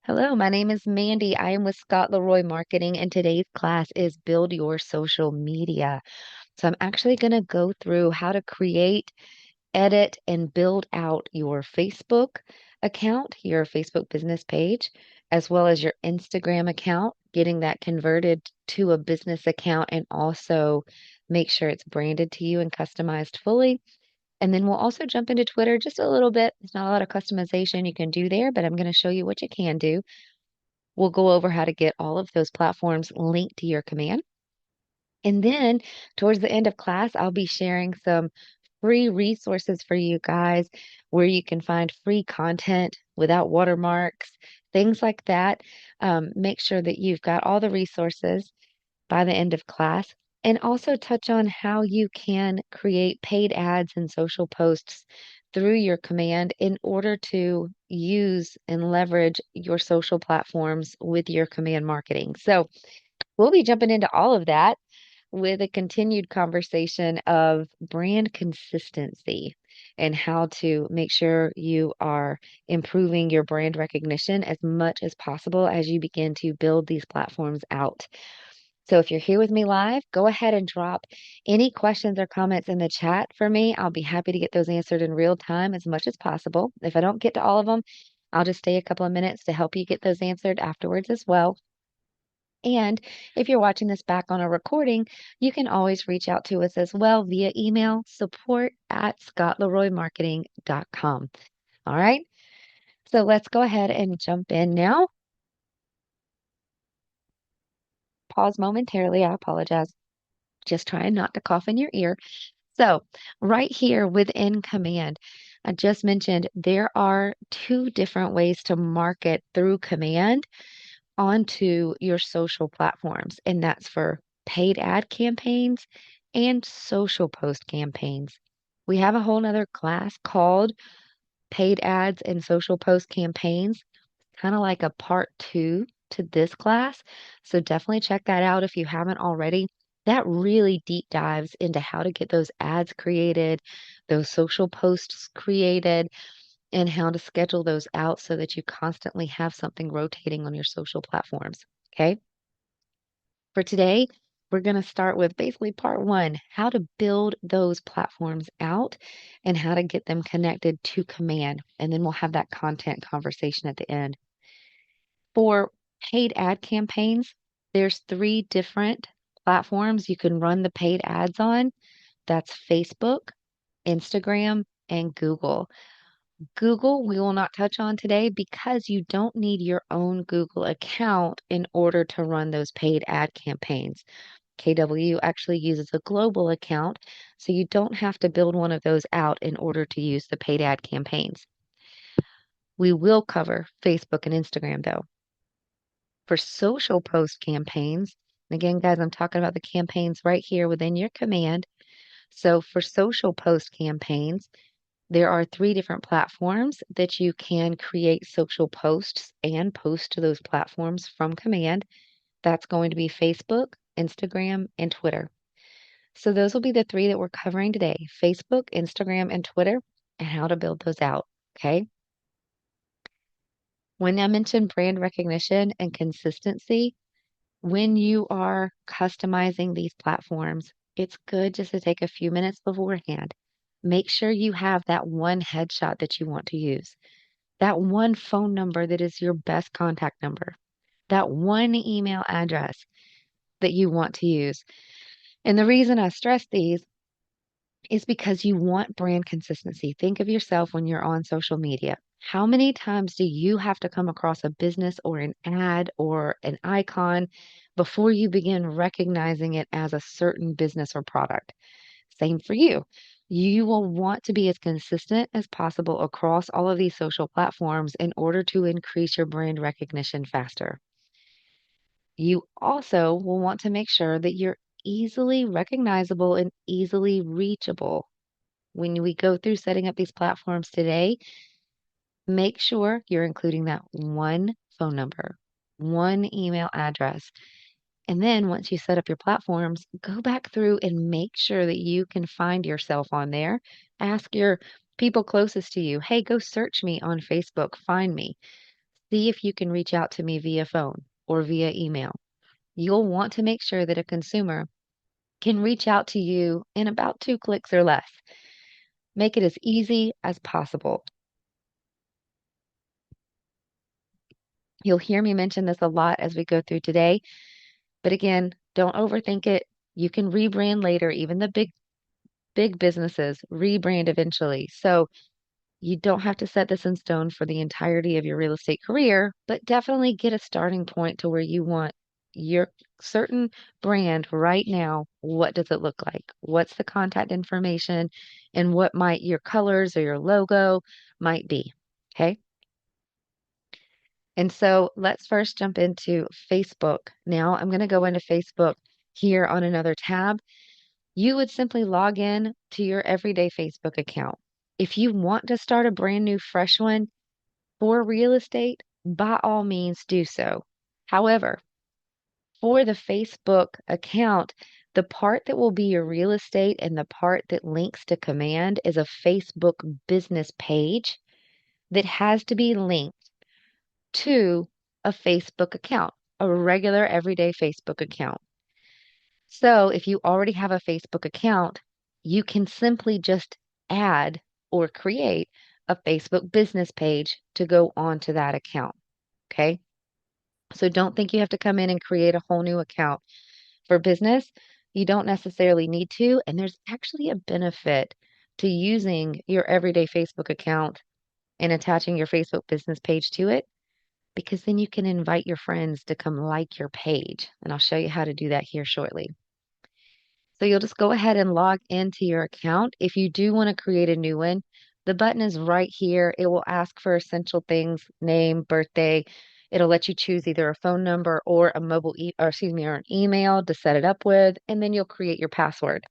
Hello, my name is Mandy. I am with Scott Leroy Marketing, and today's class is Build Your Social Media. So I'm actually going to go through how to create, edit, and build out your Facebook account, your Facebook business page, as well as your Instagram account, getting that converted to a business account, and also make sure it's branded to you and customized fully. And then we'll also jump into Twitter just a little bit. There's not a lot of customization you can do there, but I'm going to show you what you can do. We'll go over how to get all of those platforms linked to your command. And then towards the end of class, I'll be sharing some free resources for you guys where you can find free content without watermarks, things like that. Make sure that you've got all the resources by the end of class. And also touch on how you can create paid ads and social posts through your command in order to use and leverage your social platforms with your command marketing. So we'll be jumping into all of that with a continued conversation of brand consistency and how to make sure you are improving your brand recognition as much as possible as you begin to build these platforms out. So if you're here with me live, go ahead and drop any questions or comments in the chat for me. I'll be happy to get those answered in real time as much as possible. If I don't get to all of them, I'll just stay a couple of minutes to help you get those answered afterwards as well. And if you're watching this back on a recording, you can always reach out to us as well via email support@scottleroymarketing.com. All right. So let's go ahead and jump in now. Pause momentarily. I apologize. Just trying not to cough in your ear. So, right here within Command, I just mentioned there are two different ways to market through Command onto your social platforms, and that's for paid ad campaigns and social post campaigns. We have a whole nother class called Paid Ads and Social Post Campaigns, kind of like a part two to this class. So definitely check that out if you haven't already. That really deep dives into how to get those ads created, those social posts created, and how to schedule those out so that you constantly have something rotating on your social platforms. Okay. For today, we're going to start with basically part one, how to build those platforms out and how to get them connected to command. And then we'll have that content conversation at the end. For paid ad campaigns, there's three different platforms you can run the paid ads on. That's Facebook, Instagram, and Google. Google, we will not touch on today because you don't need your own Google account in order to run those paid ad campaigns. KW actually uses a global account, so you don't have to build one of those out in order to use the paid ad campaigns. We will cover Facebook and Instagram though. For social post campaigns, and again, guys, I'm talking about the campaigns right here within your command. So for social post campaigns, there are three different platforms that you can create social posts and post to those platforms from command. That's going to be Facebook, Instagram, and Twitter. So those will be the three that we're covering today: Facebook, Instagram, and Twitter, and how to build those out. Okay. When I mentioned brand recognition and consistency, when you are customizing these platforms, it's good just to take a few minutes beforehand. Make sure you have that one headshot that you want to use, that one phone number that is your best contact number, that one email address that you want to use. And the reason I stress these is because you want brand consistency. Think of yourself when you're on social media. How many times do you have to come across a business or an ad or an icon before you begin recognizing it as a certain business or product? Same for you. You will want to be as consistent as possible across all of these social platforms in order to increase your brand recognition faster. You also will want to make sure that you're easily recognizable and easily reachable. When we go through setting up these platforms today, make sure you're including that one phone number, one email address. And then once you set up your platforms, go back through and make sure that you can find yourself on there. Ask your people closest to you, hey, go search me on Facebook, find me. see if you can reach out to me via phone or via email. You'll want to make sure that a consumer can reach out to you in about 2 clicks or less. Make it as easy as possible. You'll hear me mention this a lot as we go through today, but again, don't overthink it. You can rebrand later, even the big businesses rebrand eventually. So you don't have to set this in stone for the entirety of your real estate career, but definitely get a starting point to where you want your certain brand right now. What does it look like? What's the contact information? And what might your colors or your logo might be? Okay. And so let's first jump into Facebook. Now I'm going to go into Facebook here on another tab. You would simply log in to your everyday Facebook account. If you want to start a brand new, fresh one for real estate, by all means do so. However, for the Facebook account, the part that will be your real estate and the part that links to Command is a Facebook business page that has to be linked to a Facebook account, a regular everyday Facebook account. So if you already have a Facebook account, you can simply just add or create a Facebook business page to go onto that account. Okay. So don't think you have to come in and create a whole new account for business. You don't necessarily need to. And there's actually a benefit to using your everyday Facebook account and attaching your Facebook business page to it, because then you can invite your friends to come like your page. And I'll show you how to do that here shortly. So you'll just go ahead and log into your account. If you do want to create a new one, the button is right here. It will ask for essential things, name, birthday. It'll let you choose either a phone number or a or an email to set it up with, and then you'll create your password.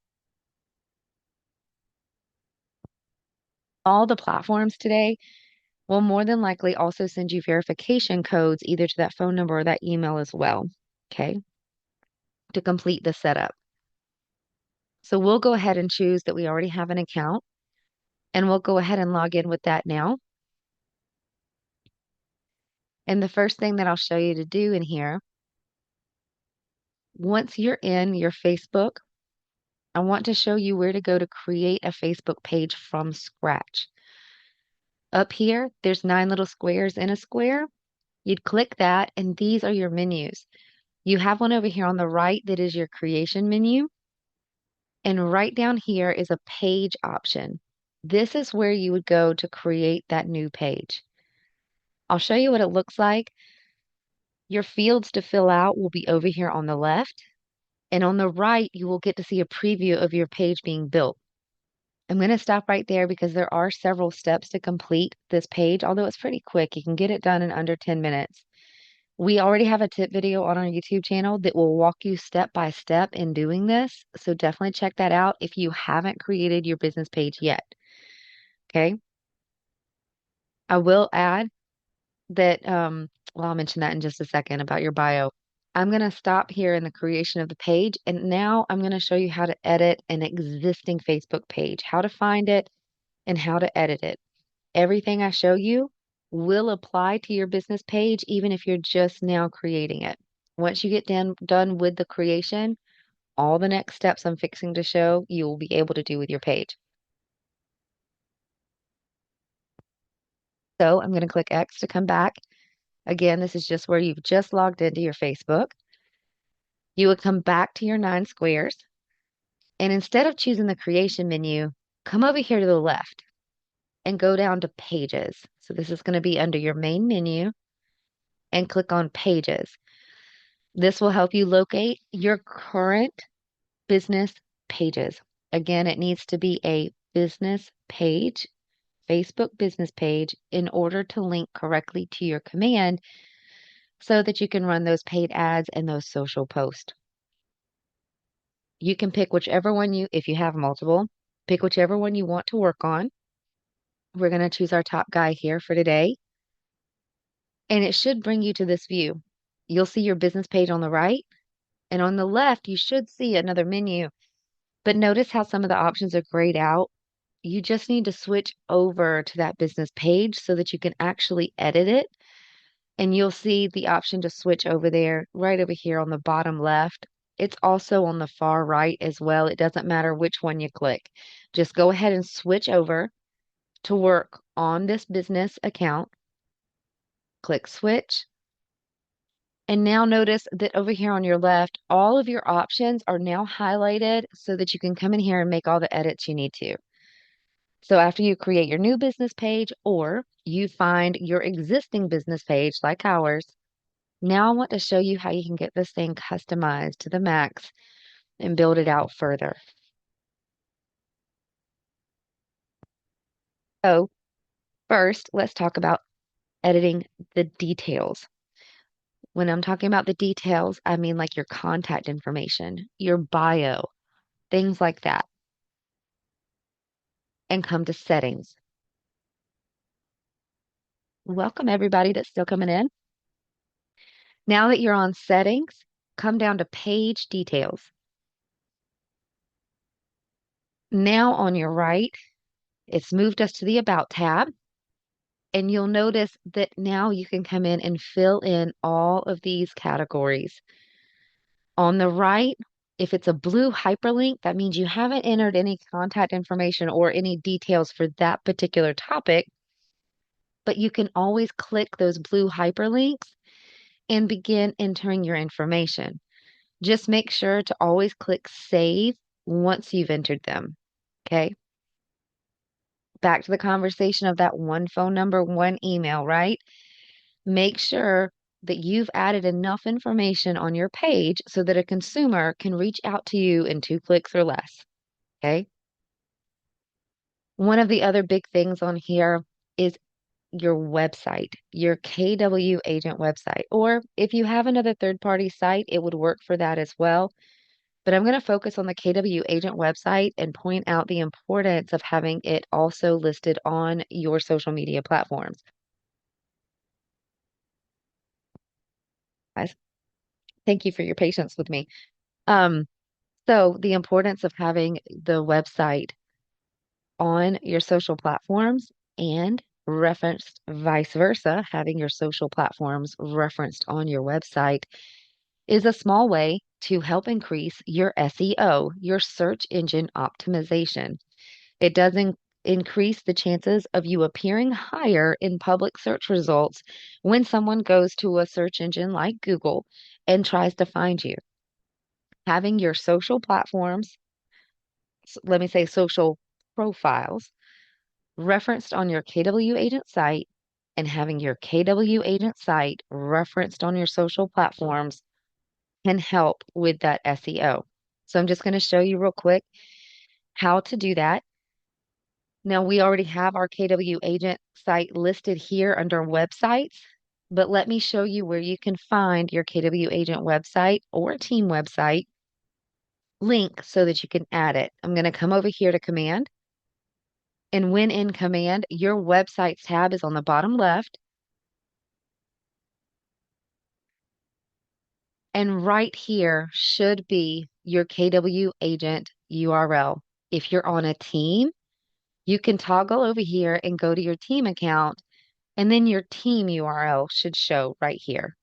All the platforms today will more than likely also send you verification codes either to that phone number or that email as well, okay, to complete the setup. So we'll go ahead and choose that we already have an account, and we'll go ahead and log in with that now. And the first thing that I'll show you to do in here, once you're in your Facebook, I want to show you where to go to create a Facebook page from scratch. Up here, there's 9 little squares in a square. You'd click that, and these are your menus. You have one over here on the right that is your creation menu. And right down here is a page option. This is where you would go to create that new page. I'll show you what it looks like. Your fields to fill out will be over here on the left. And on the right, you will get to see a preview of your page being built. I'm going to stop right there because there are several steps to complete this page, although it's pretty quick. You can get it done in under 10 minutes. We already have a tip video on our YouTube channel that will walk you step by step in doing this. So definitely check that out if you haven't created your business page yet. Okay. I will add that, well, I'll mention that in just a second about your bio. I'm going to stop here in the creation of the page, and now I'm going to show you how to edit an existing Facebook page, how to find it, and how to edit it. Everything I show you will apply to your business page, even if you're just now creating it. Once you get done with the creation, all the next steps I'm fixing to show you will be able to do with your page. So I'm going to click X to come back. Again, this is just where you've just logged into your Facebook. You would come back to your 9 squares, and instead of choosing the creation menu, come over here to the left and go down to pages. So this is going to be under your main menu, and click on pages. This will help you locate your current business pages. Again, it needs to be a business page, Facebook business page, in order to link correctly to your command so that you can run those paid ads and those social posts. You can pick whichever one if you have multiple, pick whichever one you want to work on. We're going to choose our top guy here for today. And it should bring you to this view. You'll see your business page on the right, and on the left, you should see another menu. But notice how some of the options are grayed out. You just need to switch over to that business page so that you can actually edit it And you'll see the option to switch over there right over here on the bottom left. It's also on the far right as well. It doesn't matter which one you click. Just go ahead and switch over to work on this business account. Click switch. And now notice that over here on your left, all of your options are now highlighted so that you can come in here and make all the edits you need to. So after you create your new business page or you find your existing business page like ours, now I want to show you how you can get this thing customized to the max and build it out further. So first, let's talk about editing the details. When I'm talking about the details, I mean like your contact information, your bio, things like that, and come to settings. Welcome everybody that's still coming in. Now that you're on settings, come down to page details. Now on your right, it's moved us to the About tab. And you'll notice that now you can come in and fill in all of these categories. On the right, if it's a blue hyperlink, that means you haven't entered any contact information or any details for that particular topic, but you can always click those blue hyperlinks and begin entering your information. Just make sure to always click save once you've entered them. Okay. Back to the conversation of that one phone number, one email, right? Make sure that you've added enough information on your page so that a consumer can reach out to you in 2 clicks or less. Okay. One of the other big things on here is your website, your KW agent website, or if you have another third party site, it would work for that as well. But I'm going to focus on the KW agent website and point out the importance of having it also listed on your social media platforms. Guys, thank you for your patience with me. Um, so the importance of having the website on your social platforms and referenced vice versa, having your social platforms referenced on your website is a small way to help increase your SEO, your search engine optimization. It does increase the chances of you appearing higher in public search results when someone goes to a search engine like Google and tries to find you. Having your social platforms, let me say social profiles, referenced on your KW agent site and having your KW agent site referenced on your social platforms can help with that SEO. So I'm just going to show you real quick how to do that. Now we already have our KW agent site listed here under websites, but let me show you where you can find your KW agent website or team website link so that you can add it. I'm going to come over here to command. And when in command, your websites tab is on the bottom left. And right here should be your KW agent URL. If you're on a team, you can toggle over here and go to your team account, and then your team URL should show right here.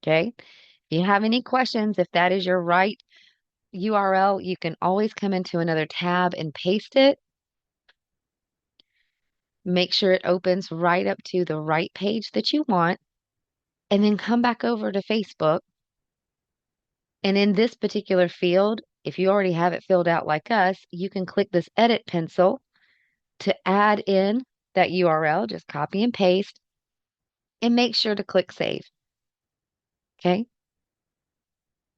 Okay. If you have any questions, if that is your right URL, you can always come into another tab and paste it. Make sure it opens right up to the right page that you want, and then come back over to Facebook. And in this particular field, if you already have it filled out like us, you can click this edit pencil to add in that URL, just copy and paste, and make sure to click save. Okay.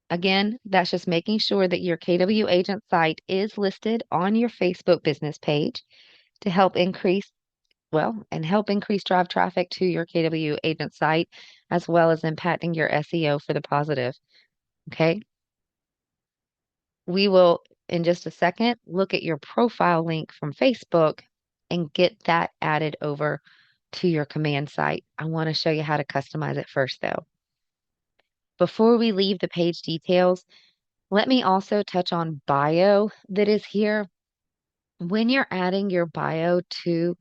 Again, that's just making sure that your KW agent site is listed on your Facebook business page to help increase, and help increase drive traffic to your KW agent site, as well as impacting your SEO for the positive. Okay. We will, in just a second, look at your profile link from Facebook and get that added over to your command site. I want to show you how to customize it first, though. Before we leave the page details, let me also touch on bio that is here. When you're adding your bio to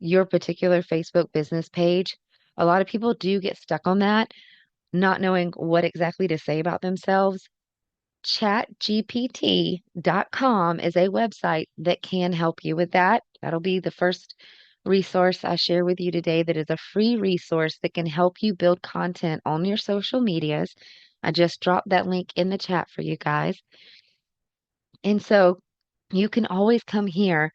your particular Facebook business page, A lot of people do get stuck on that, not knowing what exactly to say about themselves. ChatGPT.com is a website that can help you with that. That'll be the first resource I share with you today that is a free resource that can help you build content on your social medias. I just dropped that link in the chat for you guys. And so you can always come here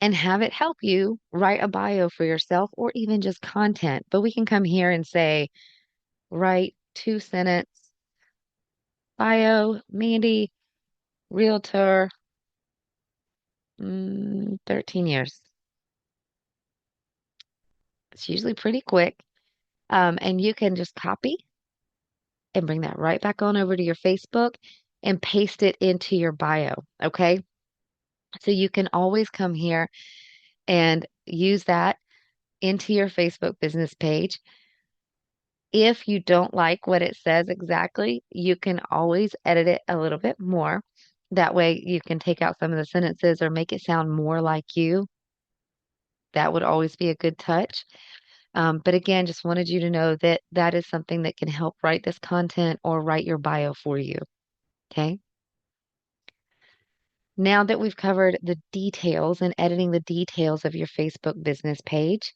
and have it help you write a bio for yourself or even just content. But we can come here and say, write 2 sentence bio, Mandy, realtor, 13 years. It's usually pretty quick. And you can just copy and bring that right back on over to your Facebook and paste it into your bio. Okay. So you can always come here and use that into your Facebook business page. If you don't like what it says exactly, you can always edit it a little bit more. That way you can take out some of the sentences or make it sound more like you. That would always be a good touch. But again, just wanted you to know that that is something that can help write this content or write your bio for you. Okay. Now that we've covered the details and editing the details of your Facebook business page,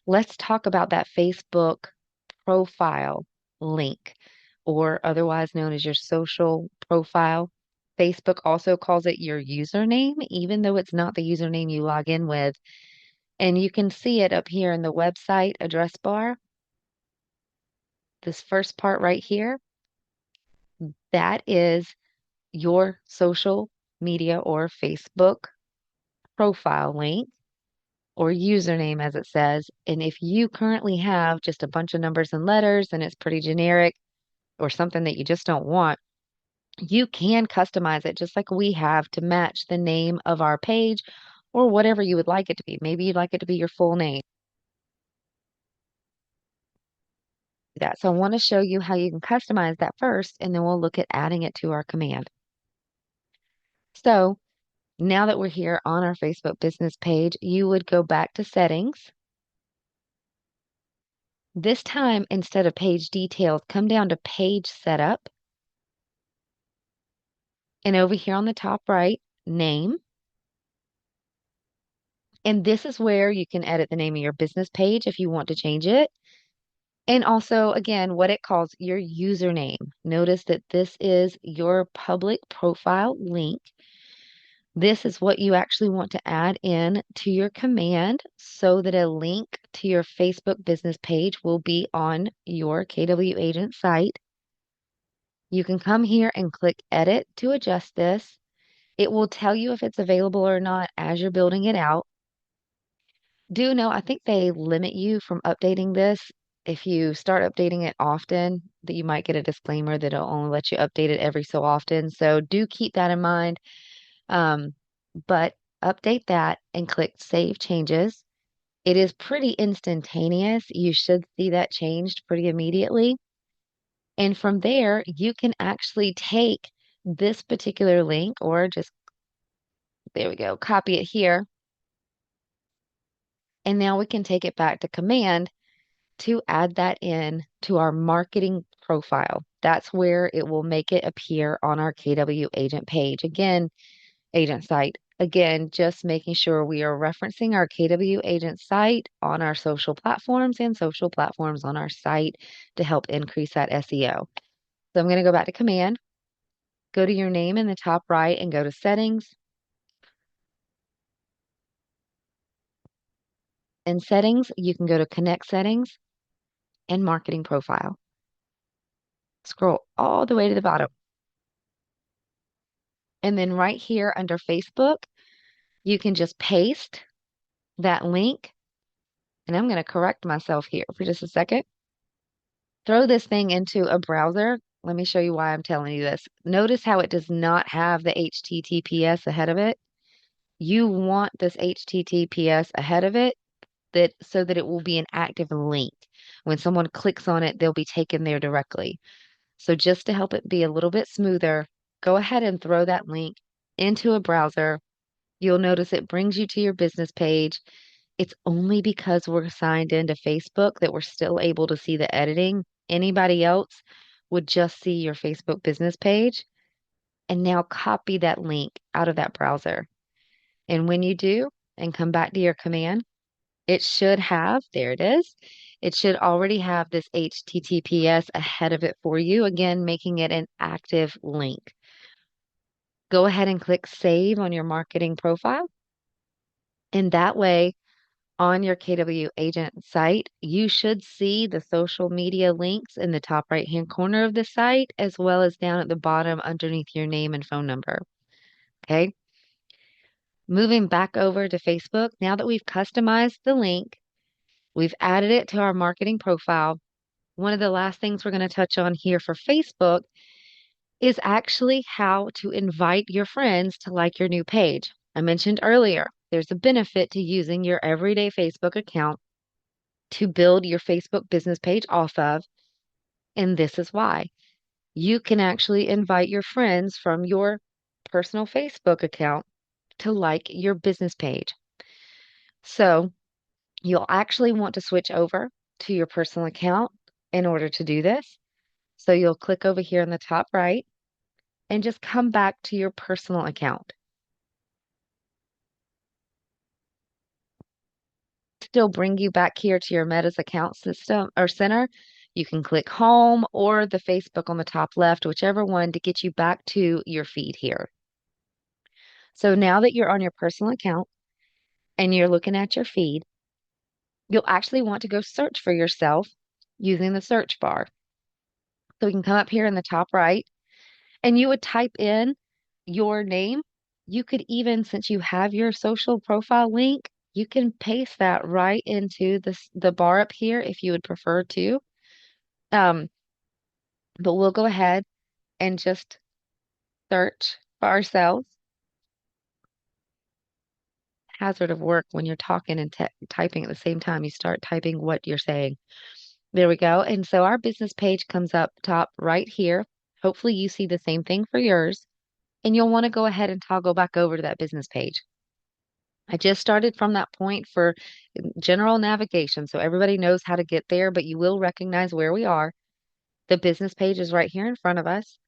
let's talk about that Facebook profile link, or otherwise known as your social profile. Facebook also calls it your username, even though it's not the username you log in with. And you can see it up here in the website address bar. This first part right here, that is your social media or Facebook profile link or username, as it says. And if you currently have just a bunch of numbers and letters and it's pretty generic or something that you just don't want, you can customize it just like we have to match the name of our page or whatever you would like it to be. Maybe you'd like it to be your full name. So I want to show you how you can customize that first, and then we'll look at adding it to our command. So now that we're here on our Facebook business page, you would go back to settings. This time, instead of page details, come down to page setup. And over here on the top right, name. And this is where you can edit the name of your business page if you want to change it. And also, again, what it calls your username. Notice that this is your public profile link. This is what you actually want to add in to your command so that a link to your Facebook business page will be on your KW Agent site. You can come here and click Edit to adjust this. It will tell you if it's available or not as you're building it out. Do know, I think they limit you from updating this. If you start updating it often, that you might get a disclaimer that it'll only let you update it every so often. So do keep that in mind. But update that and click Save Changes. It is pretty instantaneous. You should see that changed pretty immediately. And from there, you can actually take this particular link or just, there we go, copy it here. And now we can take it back to command to add that in to our marketing profile. That's where it will make it appear on our KW agent page. Again, agent site. Again, just making sure we are referencing our KW agent site on our social platforms and social platforms on our site to help increase that SEO. So I'm going to go back to command, go to your name in the top right and go to settings. In settings, you can go to connect settings and marketing profile. Scroll all the way to the bottom. And then right here under Facebook, you can just paste that link. And I'm going to correct myself here for just a second. Throw this thing into a browser. Let me show you why I'm telling you this. Notice how it does not have the HTTPS ahead of it. You want this HTTPS ahead of it so that it will be an active link. When someone clicks on it, they'll be taken there directly. So just to help it be a little bit smoother, go ahead and throw that link into a browser. You'll notice it brings you to your business page. It's only because we're signed into Facebook that we're still able to see the editing. Anybody else would just see your Facebook business page and now copy that link out of that browser. And when you do and come back to your command, it should have, there it is. It should already have this HTTPS ahead of it for you, again, making it an active link. Go ahead and click save on your marketing profile. And that way, on your KW agent site, you should see the social media links in the top right-hand corner of the site, as well as down at the bottom underneath your name and phone number. Okay. Moving back over to Facebook, now that we've customized the link, we've added it to our marketing profile. One of the last things we're going to touch on here for Facebook is actually how to invite your friends to like your new page. I mentioned earlier, there's a benefit to using your everyday Facebook account to build your Facebook business page off of. And this is why you can actually invite your friends from your personal Facebook account to like your business page. So you'll actually want to switch over to your personal account in order to do this. So you'll click over here in the top right and just come back to your personal account. Still bring you back here to your Meta's account system or center. You can click home or the Facebook on the top left, whichever one, to get you back to your feed here. So now that you're on your personal account and you're looking at your feed, you'll actually want to go search for yourself using the search bar. So you can come up here in the top right and you would type in your name. You could even, since you have your social profile link, you can paste that right into the bar up here if you would prefer to. Um, but we'll go ahead and just search for ourselves. Hazard of work when you're talking and typing at the same time, you start typing what you're saying. There we go. And so our business page comes up top right here. Hopefully you see the same thing for yours. And you'll want to go ahead and toggle back over to that business page. I just started from that point for general navigation, so everybody knows how to get there, but you will recognize where we are. The business page is right here in front of us.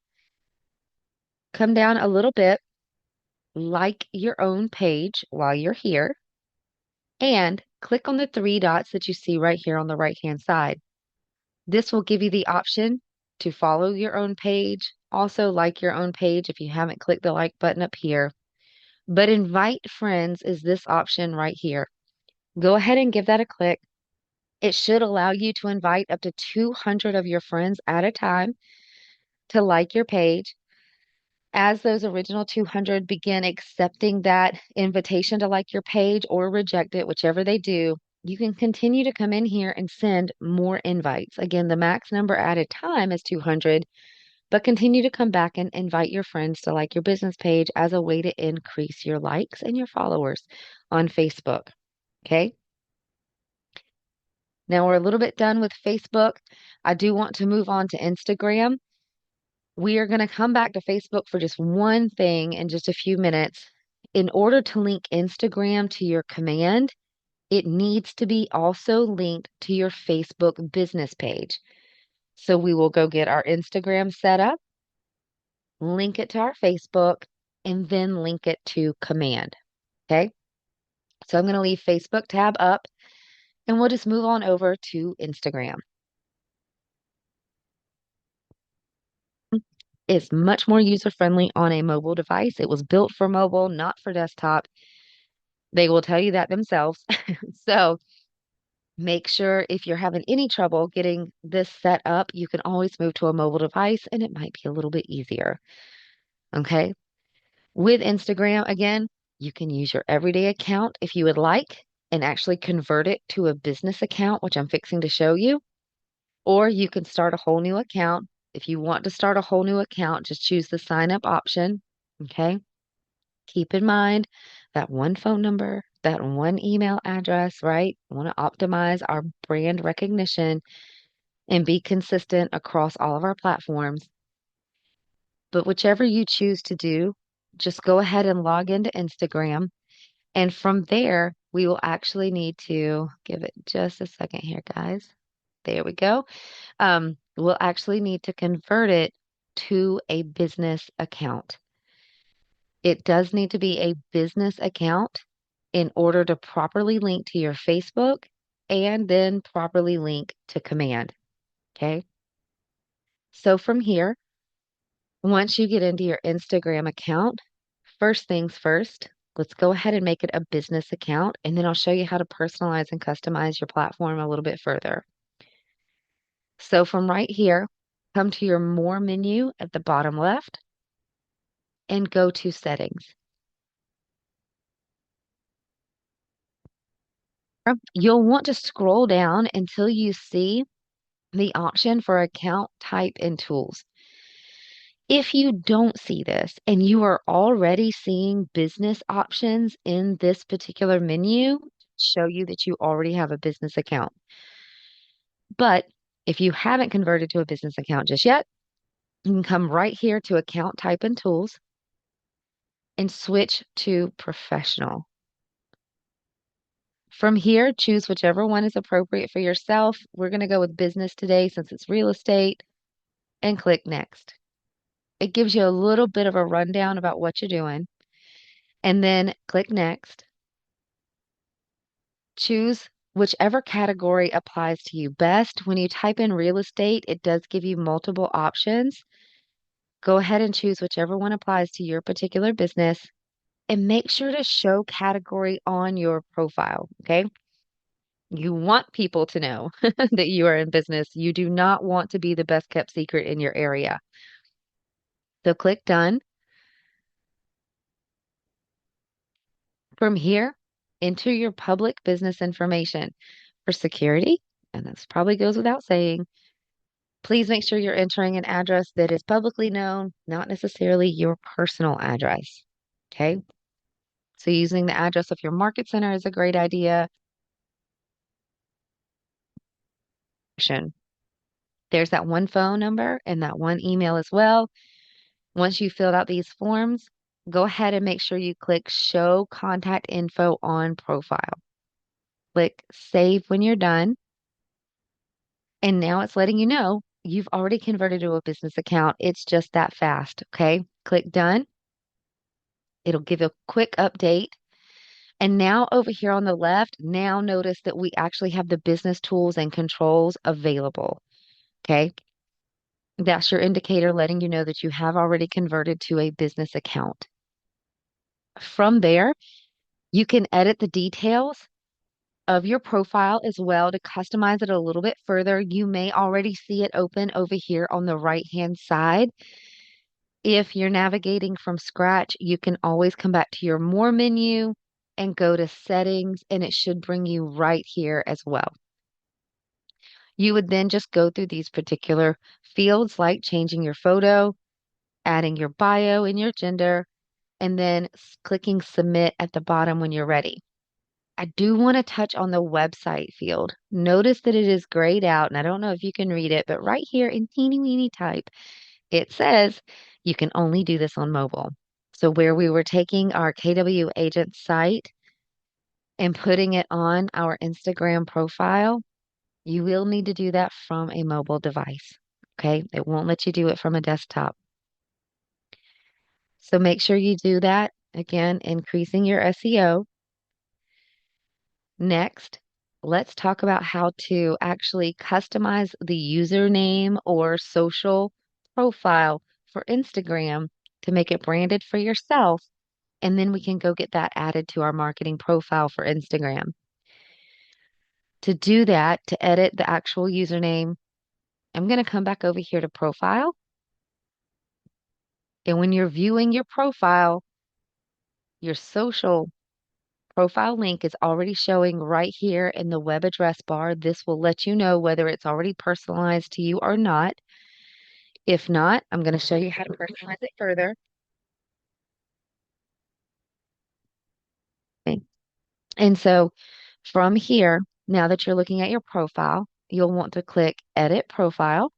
Come down a little bit, like your own page while you're here, and click on the three dots that you see right here on the right-hand side. This will give you the option to follow your own page, also like your own page if you haven't clicked the like button up here. But invite friends is this option right here. Go ahead and give that a click. It should allow you to invite up to 200 of your friends at a time to like your page. As those original 200 begin accepting that invitation to like your page or reject it, whichever they do, you can continue to come in here and send more invites. Again, the max number at a time is 200, but continue to come back and invite your friends to like your business page as a way to increase your likes and your followers on Facebook. Okay. Now we're a little bit done with Facebook. I do want to move on to Instagram. We are going to come back to Facebook for just one thing in just a few minutes. In order to link Instagram to your command, it needs to be also linked to your Facebook business page. So we will go get our Instagram set up, link it to our Facebook, and then link it to command. Okay. So I'm going to leave Facebook tab up and we'll just move on over to Instagram. It's much more user-friendly on a mobile device. It was built for mobile, not for desktop. They will tell you that themselves. So make sure if you're having any trouble getting this set up, you can always move to a mobile device and it might be a little bit easier. Okay. With Instagram, again, you can use your everyday account if you would like and actually convert it to a business account, which I'm fixing to show you. Or you can start a whole new account. If you want to start a whole new account, just choose the sign up option. Okay. Keep in mind that one phone number, that one email address, right? We want to optimize our brand recognition and be consistent across all of our platforms. But whichever you choose to do, just go ahead and log into Instagram. And from there, we will actually need to give it just a second here, guys. There we go. We'll actually need to convert it to a business account. It does need to be a business account in order to properly link to your Facebook and then properly link to Command. Okay. So from here, once you get into your Instagram account, first things first, let's go ahead and make it a business account, and then I'll show you how to personalize and customize your platform a little bit further. So from right here, come to your More menu at the bottom left and go to Settings. You'll want to scroll down until you see the option for account type and tools. If you don't see this and you are already seeing business options in this particular menu, show you that you already have a business account. But if you haven't converted to a business account just yet, you can come right here to account type and tools and switch to professional. From here, choose whichever one is appropriate for yourself. We're going to go with business today since it's real estate and click next. It gives you a little bit of a rundown about what you're doing and then click next. Choose whichever category applies to you best. When you type in real estate, it does give you multiple options. Go ahead and choose whichever one applies to your particular business and make sure to show category on your profile. Okay. You want people to know that you are in business. You do not want to be the best kept secret in your area. So click done. From here, enter your public business information for security, and this probably goes without saying. Please make sure you're entering an address that is publicly known, not necessarily your personal address. Okay. So using the address of your market center is a great idea. There's that one phone number and that one email as well. Once you filled out these forms, go ahead and make sure you click Show Contact Info on Profile. Click Save when you're done. And now it's letting you know you've already converted to a business account. It's just that fast. Okay. Click Done. It'll give you a quick update. And now over here on the left, now notice that we actually have the business tools and controls available. Okay. That's your indicator letting you know that you have already converted to a business account. From there, you can edit the details of your profile as well to customize it a little bit further. You may already see it open over here on the right-hand side. If you're navigating from scratch, you can always come back to your More menu and go to Settings, and it should bring you right here as well. You would then just go through these particular fields like changing your photo, adding your bio and your gender, and then clicking Submit at the bottom when you're ready. I do want to touch on the website field. Notice that it is grayed out, and I don't know if you can read it, but right here in teeny weeny type, it says you can only do this on mobile. So where we were taking our KW agent site and putting it on our Instagram profile, you will need to do that from a mobile device. Okay. It won't let you do it from a desktop. So make sure you do that. Again, increasing your SEO. Next, let's talk about how to actually customize the username or social profile for Instagram to make it branded for yourself. And then we can go get that added to our marketing profile for Instagram. To do that, to edit the actual username, I'm going to come back over here to profile. And when you're viewing your profile, your social profile link is already showing right here in the web address bar. This will let you know whether it's already personalized to you or not. If not, I'm going to show you how to personalize it further. Okay. And so from here, now that you're looking at your profile, you'll want to click Edit Profile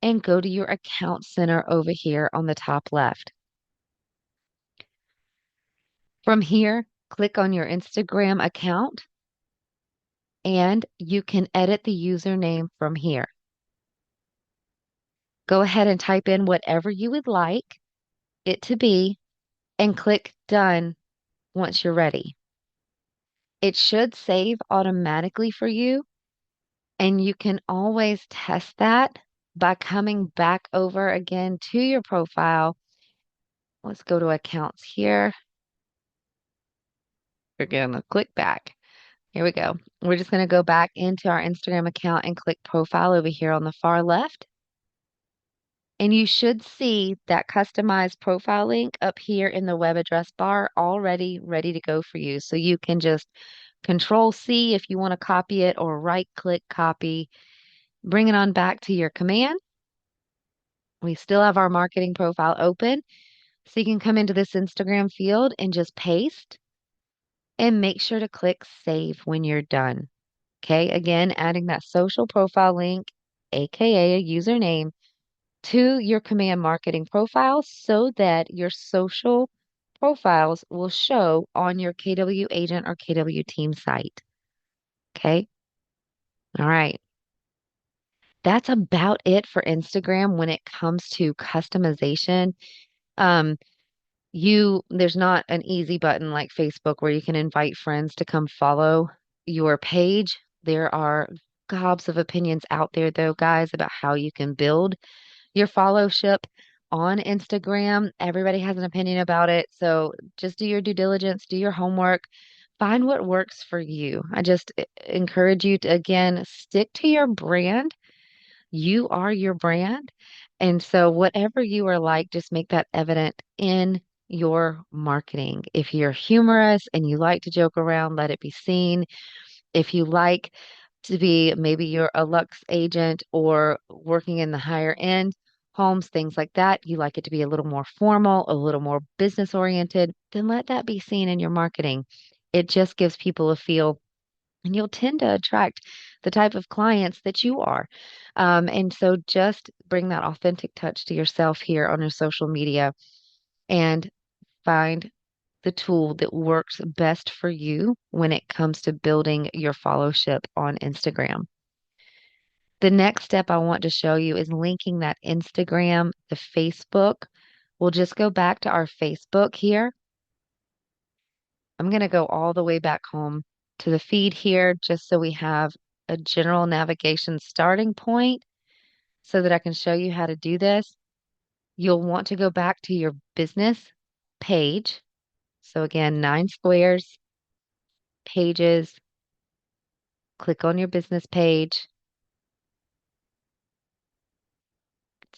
and go to your account center over here on the top left. From here, click on your Instagram account, and you can edit the username from here. Go ahead and type in whatever you would like it to be and click done once you're ready. It should save automatically for you, and you can always test that by coming back over again to your profile. Let's go to accounts here. We're going to click back. Here we go. We're just going to go back into our Instagram account and click profile over here on the far left. And you should see that customized profile link up here in the web address bar already ready to go for you. So you can just Control C if you want to copy it, or right click copy, bring it on back to your command. We still have our marketing profile open. So you can come into this Instagram field and just paste and make sure to click save when you're done. Okay, again, adding that social profile link, aka a username, to your command marketing profile so that your social profiles will show on your KW agent or KW team site. Okay. All right. That's about it for Instagram when it comes to customization. Um, there's not an easy button like Facebook where you can invite friends to come follow your page. There are gobs of opinions out there though, guys, about how you can build your followership on Instagram. Everybody has an opinion about it. So just do your due diligence, do your homework, find what works for you. I just encourage you to, again, stick to your brand. You are your brand. And so whatever you are like, just make that evident in your marketing. If you're humorous and you like to joke around, let it be seen. If you like to be, maybe you're a Lux agent or working in the higher end homes, things like that, you like it to be a little more formal, a little more business oriented, then let that be seen in your marketing. It just gives people a feel, and you'll tend to attract the type of clients that you are. And so just bring that authentic touch to yourself here on your social media and find the tool that works best for you when it comes to building your followership on Instagram. The next step I want to show you is linking that Instagram to Facebook. We'll just go back to our Facebook here. I'm going to go all the way back home to the feed here just so we have a general navigation starting point so that I can show you how to do this. You'll want to go back to your business page. So again, 9 squares, pages, click on your business page.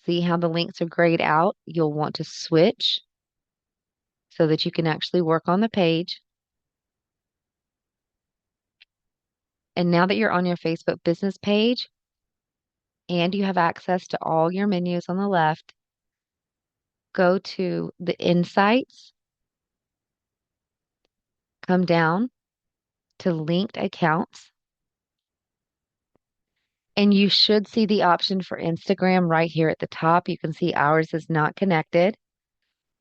See how the links are grayed out? You'll want to switch so that you can actually work on the page. And now that you're on your Facebook business page and you have access to all your menus on the left, go to the insights, come down to linked accounts, and you should see the option for Instagram right here at the top. You can see ours is not connected.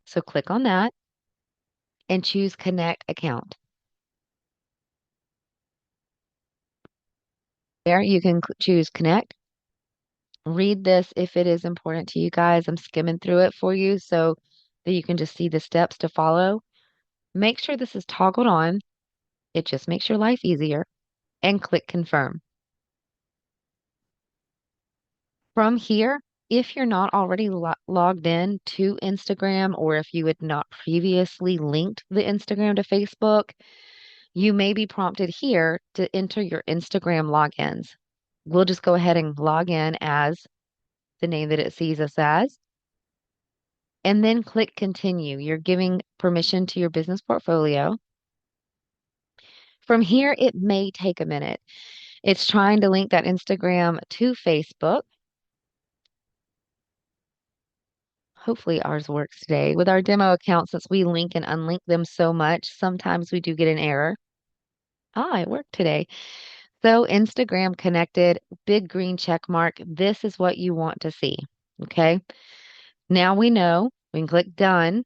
So click on that and choose connect account. There you can choose connect. Read this if it is important to you guys. I'm skimming through it for you so that you can just see the steps to follow. Make sure this is toggled on. It just makes your life easier. And click confirm. From here, if you're not already logged in to Instagram, or if you had not previously linked the Instagram to Facebook, you may be prompted here to enter your Instagram logins. We'll just go ahead and log in as the name that it sees us as, and then click continue. You're giving permission to your business portfolio. From here, it may take a minute. It's trying to link that Instagram to Facebook. Hopefully ours works today. With our demo account, since we link and unlink them so much, sometimes we do get an error. Ah, it worked today. So Instagram connected, big green check mark. This is what you want to see. Okay. Now we know we can click done.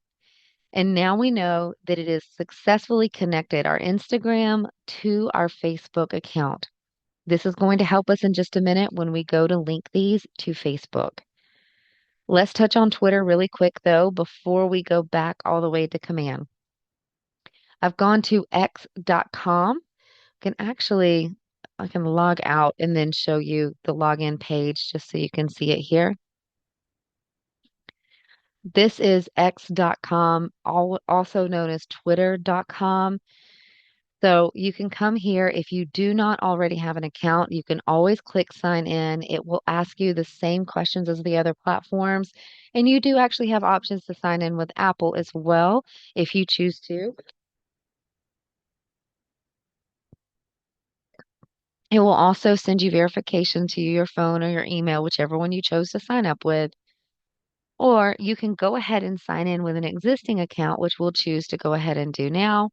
And now we know that it is successfully connected our Instagram to our Facebook account. This is going to help us in just a minute when we go to link these to Facebook. Let's touch on Twitter really quick though before we go back all the way to command. I've gone to x.com. I can log out and then show you the login page just so you can see it here. This is x.com, also known as twitter.com. So you can come here. If you do not already have an account, you can always click sign in. It will ask you the same questions as the other platforms. And you do actually have options to sign in with Apple as well if you choose to. It will also send you verification to your phone or your email, whichever one you chose to sign up with. Or you can go ahead and sign in with an existing account, which we'll choose to go ahead and do now.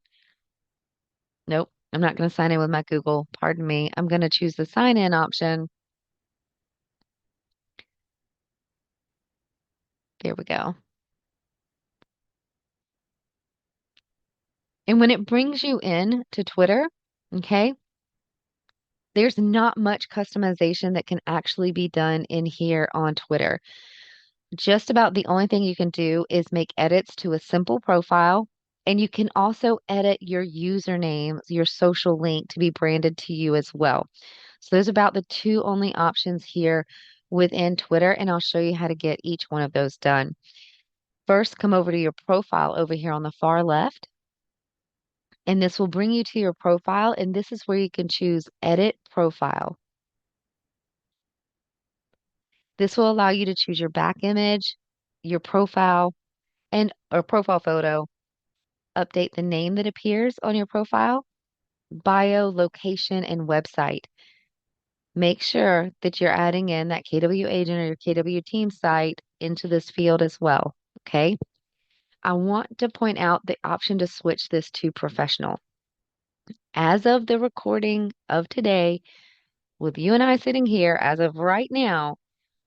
Nope, I'm not going to sign in with my Google. Pardon me. I'm going to choose the sign in option. There we go. And when it brings you in to Twitter, okay, there's not much customization that can actually be done in here on Twitter. Just about the only thing you can do is make edits to a simple profile, and you can also edit your username, your social link to be branded to you as well. So there's about the two only options here within Twitter, and I'll show you how to get each one of those done. First, come over to your profile over here on the far left, and this will bring you to your profile, and this is where you can choose Edit Profile. This will allow you to choose your back image, your profile, and or profile photo, update the name that appears on your profile, bio, location, and website. Make sure that you're adding in that KW agent or your KW team site into this field as well. Okay. I want to point out the option to switch this to professional. As of the recording of today, with you and I sitting here, as of right now,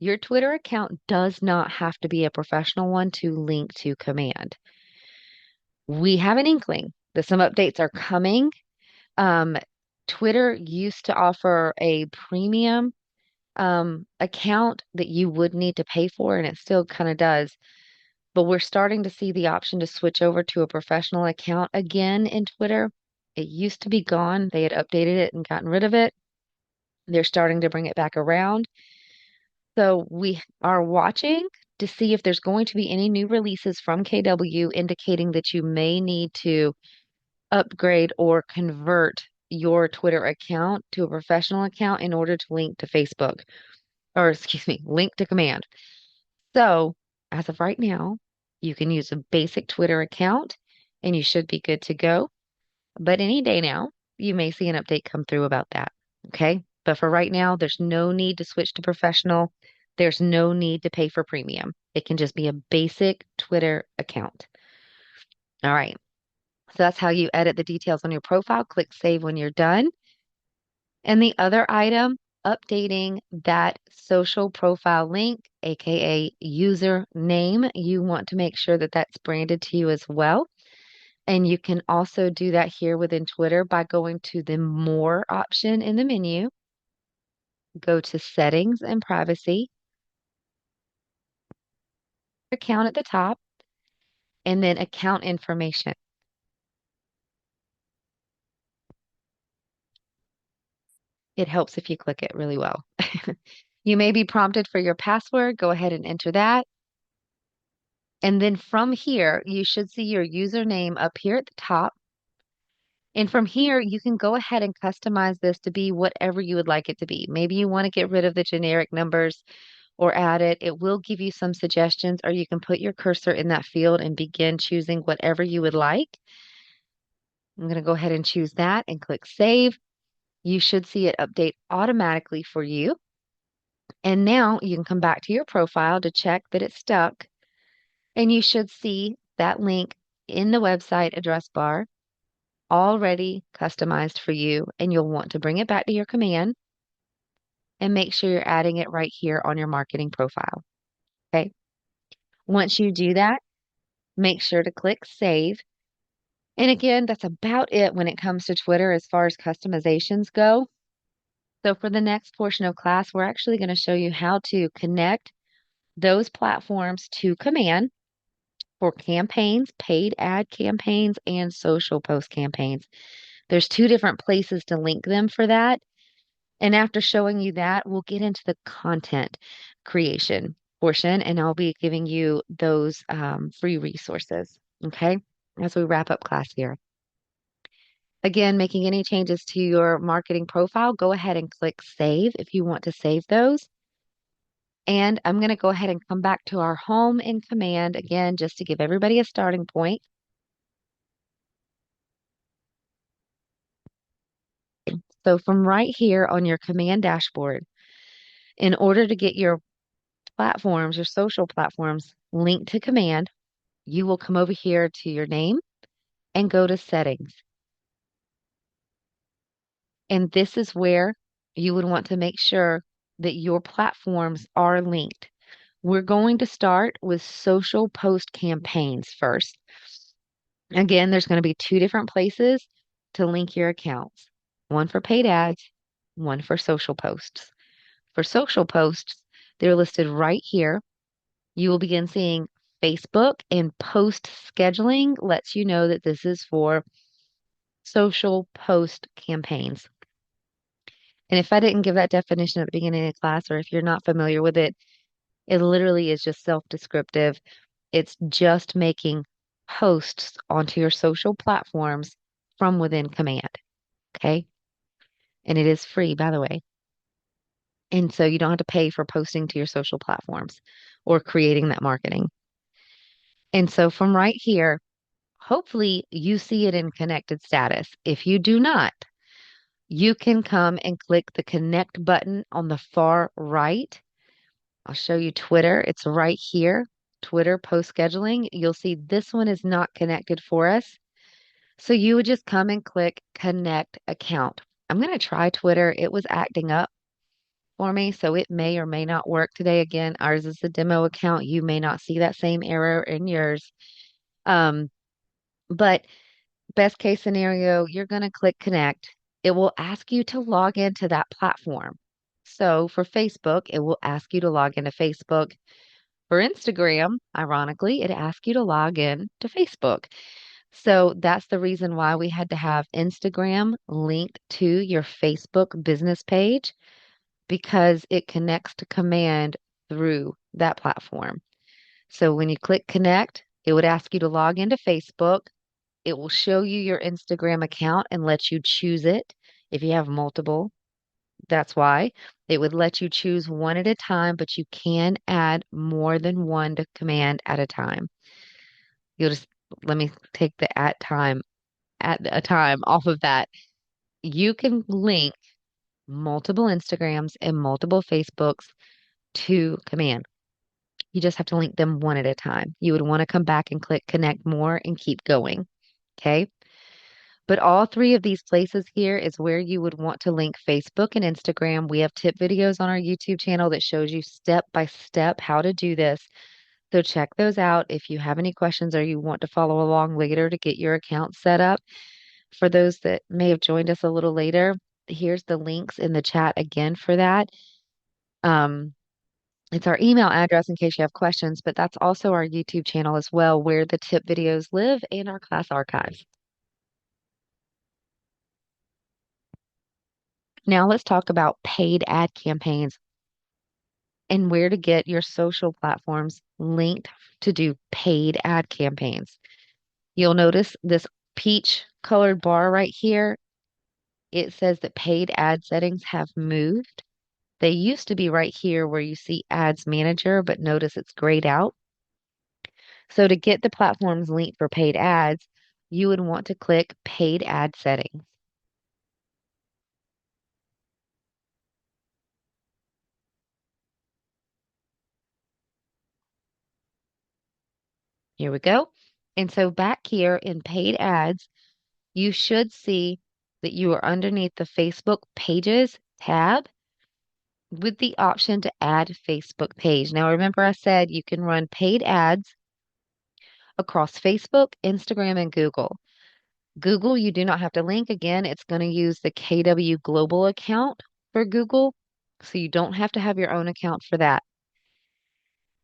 your Twitter account does not have to be a professional one to link to command. We have an inkling that some updates are coming. Um, Twitter used to offer a premium account that you would need to pay for, and it still kind of does. But we're starting to see the option to switch over to a professional account again in Twitter. It used to be gone. They had updated it and gotten rid of it. They're starting to bring it back around. So we are watching to see if there's going to be any new releases from KW indicating that you may need to upgrade or convert your Twitter account to a professional account in order to link to Facebook, or excuse me, link to command. So as of right now, you can use a basic Twitter account and you should be good to go. But any day now, you may see an update come through about that. Okay. But for right now, there's no need to switch to professional. There's no need to pay for premium. It can just be a basic Twitter account. All right. So that's how you edit the details on your profile. Click save when you're done. And the other item, updating that social profile link, aka username. You want to make sure that that's branded to you as well. And you can also do that here within Twitter by going to the More option in the menu, go to Settings and Privacy, account at the top, and then Account Information. It helps if you click it really well. You may be prompted for your password. Go ahead and enter that. And then from here, you should see your username up here at the top. And from here, you can go ahead and customize this to be whatever you would like it to be. Maybe you want to get rid of the generic numbers or add it. It will give you some suggestions, or you can put your cursor in that field and begin choosing whatever you would like. I'm going to go ahead and choose that and click Save. You should see it update automatically for you. And now you can come back to your profile to check that it's stuck. And you should see that link in the website address bar already customized for you. And you'll want to bring it back to your command and make sure you're adding it right here on your marketing profile. Okay. Once you do that, Make sure to click save. And again, that's about it when it comes to Twitter as far as customizations go. So for the next portion of class, we're actually going to show you how to connect those platforms to command for campaigns, paid ad campaigns, and social post campaigns. There's two different places to link them for that. And after showing you that, we'll get into the content creation portion, and I'll be giving you those free resources. Okay, as we wrap up class here. Again, making any changes to your marketing profile, go ahead and click save if you want to save those. And I'm going to go ahead and come back to our home in command again, just to give everybody a starting point. So from right here on your command dashboard, in order to get your platforms, your social platforms linked to command, you will come over here to your name and go to settings. And this is where you would want to make sure that your platforms are linked. We're going to start with social post campaigns first. Again, there's going to be two different places to link your accounts, one for paid ads, one for social posts. For social posts, they're listed right here. You will begin seeing Facebook, and post scheduling lets you know that this is for social post campaigns. And if I didn't give that definition at the beginning of class, or if you're not familiar with it, it literally is just self-descriptive. It's just making posts onto your social platforms from within command. Okay. And it is free, by the way. And so you don't have to pay for posting to your social platforms or creating that marketing. And so from right here, hopefully you see it in connected status. If you do not, you can come and click the connect button on the far right. I'll show you Twitter. It's right here. Twitter post scheduling. You'll see this one is not connected for us. So you would just come and click connect account. I'm going to try Twitter. It was acting up for me, so it may or may not work today. Again, ours is a demo account. You may not see that same error in yours. Um, but best case scenario, you're going to click connect. It will ask you to log into that platform. So for Facebook, it will ask you to log into Facebook. For Instagram, ironically, it asks you to log in to Facebook. So that's the reason why we had to have Instagram linked to your Facebook business page, because it connects to command through that platform. So when you click connect, it would ask you to log into Facebook. It will show you your Instagram account and let you choose it. If you have multiple, that's why. It would let you choose one at a time, but you can add more than one to command at a time. You'll just let me take the at a time off of that. You can link multiple Instagrams and multiple Facebooks to command. You just have to link them one at a time. You would want to come back and click connect more and keep going. Okay. But all three of these places here is where you would want to link Facebook and Instagram. We have tip videos on our YouTube channel that shows you step by step how to do this. So check those out if you have any questions or you want to follow along later to get your account set up. For those that may have joined us a little later, here's the links in the chat again for that. Um, it's our email address in case you have questions, but that's also our YouTube channel as well, where the tip videos live and our class archives. Now let's talk about paid ad campaigns and where to get your social platforms linked to do paid ad campaigns. You'll notice this peach colored bar right here. It says that paid ad settings have moved. They used to be right here where you see Ads Manager, but notice it's grayed out. So to get the platforms linked for paid ads, you would want to click Paid Ad Settings. Here we go. And so back here in Paid Ads, you should see that you are underneath the Facebook Pages tab with the option to add Facebook page. Now remember I said you can run paid ads across Facebook, Instagram, and Google. Google, you do not have to link. Again, it's going to use the KW Global account for Google. So you don't have to have your own account for that.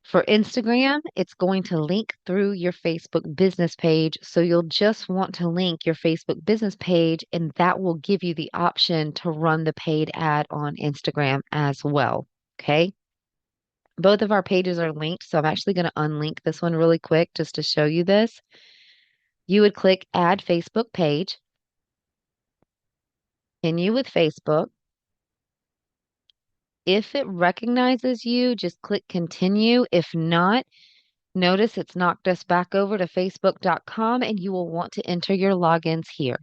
For Instagram, it's going to link through your Facebook business page. So you'll just want to link your Facebook business page, and that will give you the option to run the paid ad on Instagram as well. Okay. Both of our pages are linked. So I'm actually going to unlink this one really quick just to show you this. You would click Add Facebook Page, continue with Facebook. If it recognizes you, just click Continue. If not, notice it's knocked us back over to facebook.com and you will want to enter your logins here.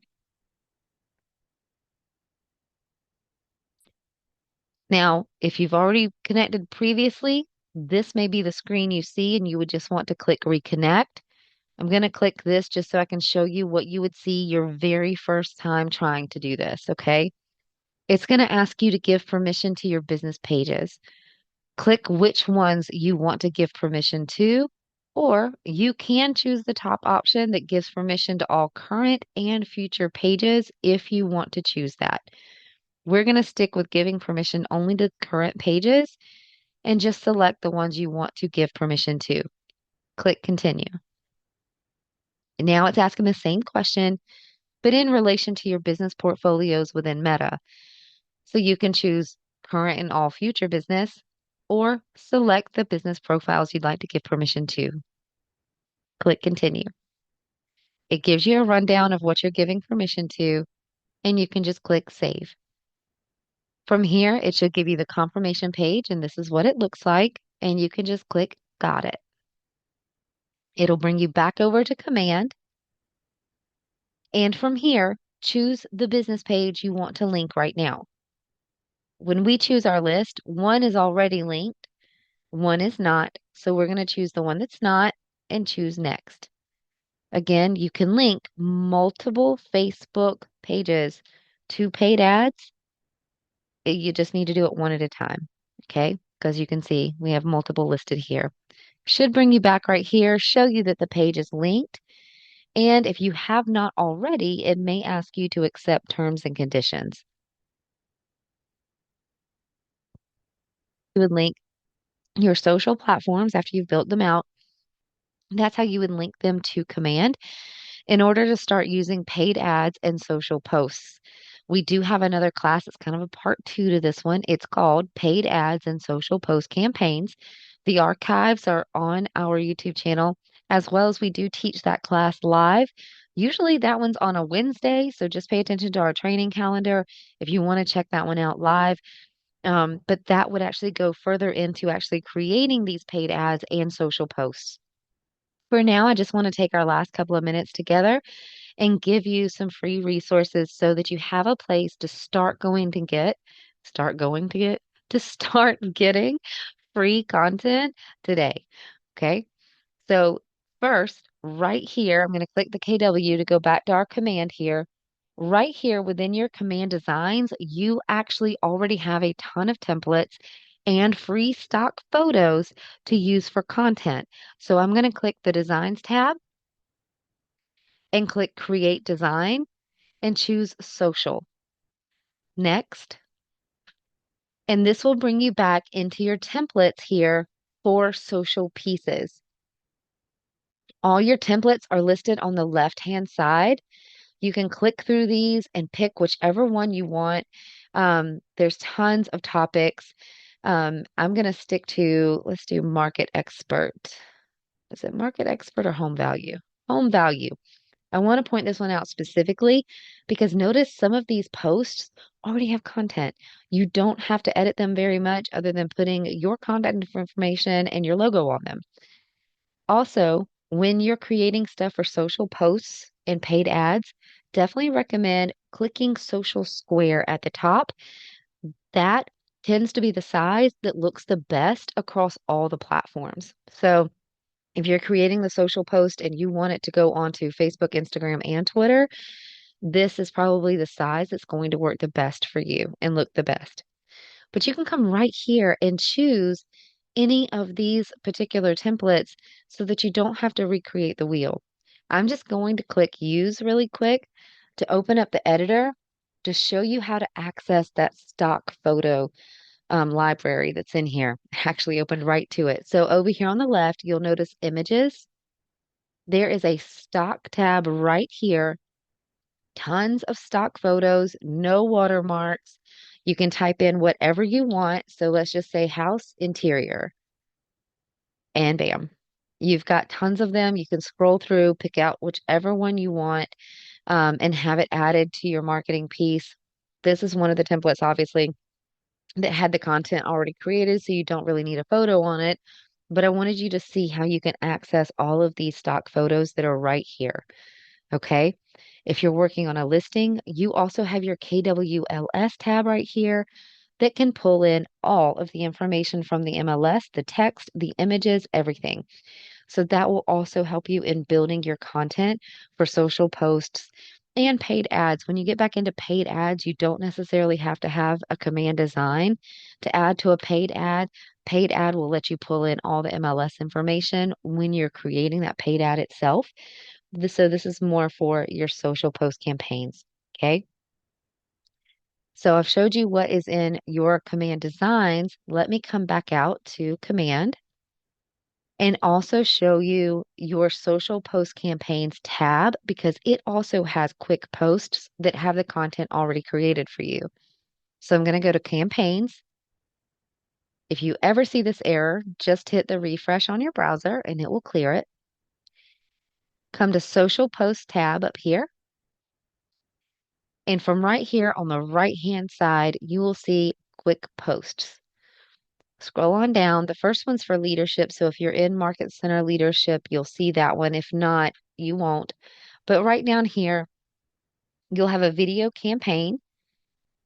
Now, if you've already connected previously, this may be the screen you see and you would just want to click Reconnect. I'm going to click this just so I can show you what you would see your very first time trying to do this, okay? It's going to ask you to give permission to your business pages. Click which ones you want to give permission to, or you can choose the top option that gives permission to all current and future pages if you want to choose that. We're going to stick with giving permission only to current pages and just select the ones you want to give permission to. Click Continue. Now it's asking the same question, but in relation to your business portfolios within Meta. So you can choose current and all future business, or select the business profiles you'd like to give permission to. Click Continue. It gives you a rundown of what you're giving permission to, and you can just click Save. From here, it should give you the confirmation page, and this is what it looks like, and you can just click Got it. It'll bring you back over to Command, and from here, choose the business page you want to link right now. When we choose our list, one is already linked, one is not, so we're going to choose the one that's not and choose Next. Again, you can link multiple Facebook pages to paid ads. You just need to do it one at a time, okay? Because you can see we have multiple listed here. Should bring you back right here, show you that the page is linked. And if you have not already, it may ask you to accept terms and conditions. You would link your social platforms after you've built them out. That's how you would link them to Command in order to start using paid ads and social posts. We do have another class. It's kind of a part two to this one. It's called Paid Ads and Social Post Campaigns. The archives are on our YouTube channel, as well as we do teach that class live. Usually that one's on a Wednesday, so just pay attention to our training calendar if you want to check that one out live. But that would actually go further into actually creating these paid ads and social posts. For now, I just want to take our last couple of minutes together and give you some free resources so that you have a place to start getting free content today. Okay. So first, right here, I'm going to click the KW to go back to our command here. Right here within your command designs, you actually already have a ton of templates and free stock photos to use for content. So I'm going to click the Designs tab and click Create Design and choose Social. Next. And this will bring you back into your templates here for social pieces. All your templates are listed on the left-hand side. You can click through these and pick whichever one you want. There's tons of topics. I'm going to stick to, let's do market expert. Is it market expert or home value? Home value. I want to point this one out specifically because notice some of these posts already have content. You don't have to edit them very much other than putting your contact information and your logo on them. Also, when you're creating stuff for social posts and paid ads, definitely recommend clicking social square at the top. That tends to be the size that looks the best across all the platforms. So if you're creating the social post and you want it to go onto Facebook, Instagram, and Twitter, this is probably the size that's going to work the best for you and look the best. But you can come right here and choose any of these particular templates so that you don't have to recreate the wheel. I'm just going to click use really quick to open up the editor to show you how to access that stock photo library that's in here. Actually opened right to it. So over here on the left, you'll notice images. There is a stock tab right here. Tons of stock photos, no watermarks. You can type in whatever you want. So let's just say house interior, and bam, you've got tons of them. You can scroll through, pick out whichever one you want, and have it added to your marketing piece. This is one of the templates, obviously, that had the content already created, so you don't really need a photo on it. But I wanted you to see how you can access all of these stock photos that are right here. Okay. If you're working on a listing, you also have your KWLS tab right here that can pull in all of the information from the MLS, the text, the images, everything. So that will also help you in building your content for social posts and paid ads. When you get back into paid ads, you don't necessarily have to have a command design to add to a paid ad. Paid ad will let you pull in all the MLS information when you're creating that paid ad itself. So this is more for your social post campaigns. Okay. So I've showed you what is in your command designs. Let me come back out to command and also show you your social post campaigns tab because it also has quick posts that have the content already created for you. So I'm going to go to campaigns. If you ever see this error, just hit the refresh on your browser and it will clear it. Come to social post tab up here. And from right here on the right-hand side, you will see quick posts. Scroll on down. The first one's for leadership. So if you're in Market Center leadership, you'll see that one. If not, you won't. But right down here, you'll have a video campaign.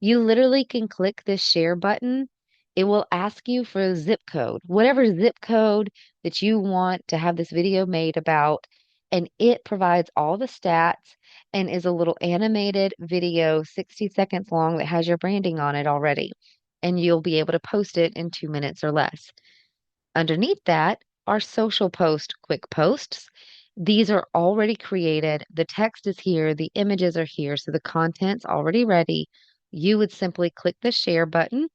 You literally can click this share button. It will ask you for a zip code, whatever zip code that you want to have this video made about. And it provides all the stats and is a little animated video, 60 seconds long, that has your branding on it already. And you'll be able to post it in 2 minutes or less. Underneath that are social post quick posts. These are already created. The text is here. The images are here. So the content's already ready. You would simply click the share button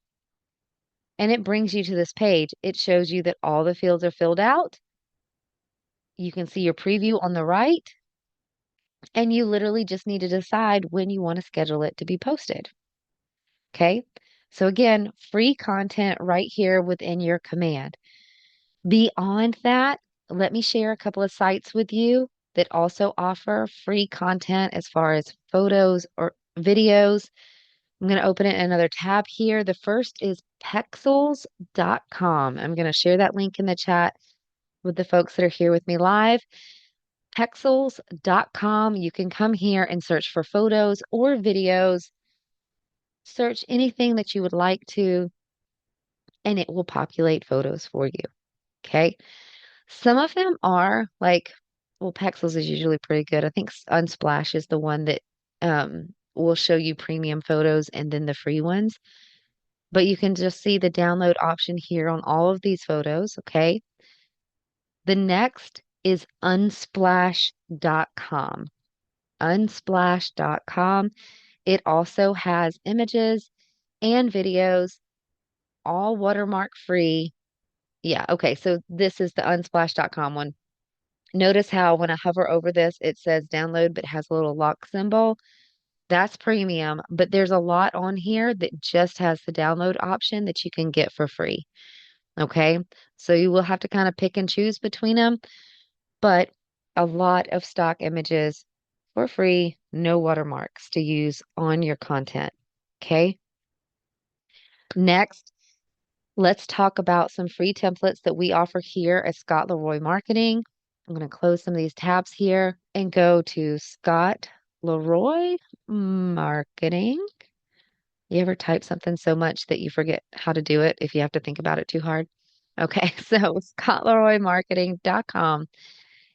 and it brings you to this page. It shows you that all the fields are filled out. You can see your preview on the right, and you literally just need to decide when you want to schedule it to be posted. Okay. So again, free content right here within your command. Beyond that, let me share a couple of sites with you that also offer free content as far as photos or videos. I'm going to open it in another tab here. The first is pexels.com. I'm going to share that link in the chat with the folks that are here with me live. Pexels.com. You can come here and search for photos or videos. Search anything that you would like to, and it will populate photos for you. Okay. Some of them are like, well, Pexels is usually pretty good. I think Unsplash is the one that will show you premium photos and then the free ones. But you can just see the download option here on all of these photos. Okay. The next is unsplash.com. Unsplash.com. It also has images and videos, all watermark free. Yeah, okay. So this is the unsplash.com one. Notice how when I hover over this, it says download, but has a little lock symbol. That's premium, but there's a lot on here that just has the download option that you can get for free. Okay. So you will have to kind of pick and choose between them, but a lot of stock images for free, no watermarks to use on your content. Okay. Next, let's talk about some free templates that we offer here at Scott Leroy Marketing. I'm going to close some of these tabs here and go to Scott Leroy Marketing. You ever type something so much that you forget how to do it if you have to think about it too hard? Okay, so scottleroymarketing.com.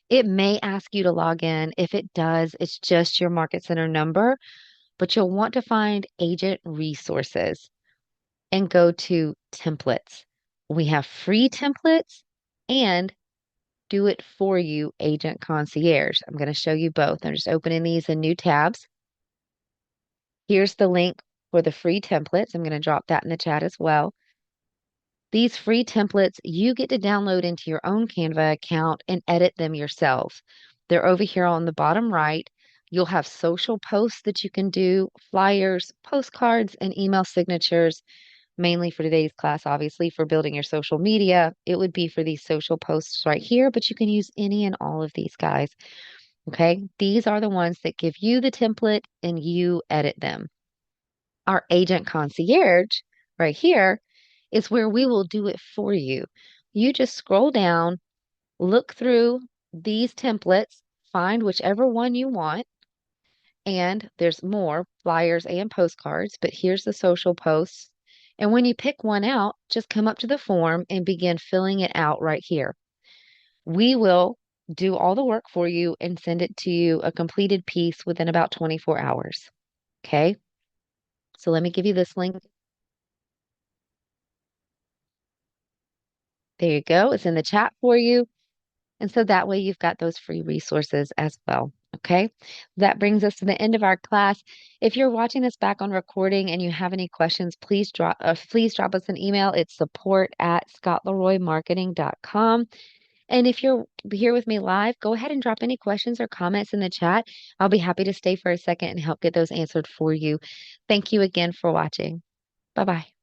It may ask you to log in. If it does, it's just your Market Center number, but you'll want to find agent resources and go to templates. We have free templates and do it for you agent concierge. I'm going to show you both. I'm just opening these in new tabs. Here's the link for the free templates. I'm going to drop that in the chat as well. These free templates you get to download into your own Canva account and edit them yourself. They're over here on the bottom right. You'll have social posts that you can do, flyers, postcards, and email signatures, mainly for today's class, obviously, for building your social media. It would be for these social posts right here, but you can use any and all of these guys. Okay. These are the ones that give you the template and you edit them. Our agent concierge right here is where we will do it for you. You just scroll down, look through these templates, find whichever one you want, and there's more flyers and postcards, but here's the social posts. And when you pick one out, just come up to the form and begin filling it out right here. We will do all the work for you and send it to you a completed piece within about 24 hours. Okay. So let me give you this link. There you go. It's in the chat for you. And so that way you've got those free resources as well. Okay. That brings us to the end of our class. If you're watching this back on recording and you have any questions, please drop us an email. It's support@scottleroymarketing.com. And if you're here with me live, go ahead and drop any questions or comments in the chat. I'll be happy to stay for a second and help get those answered for you. Thank you again for watching. Bye bye.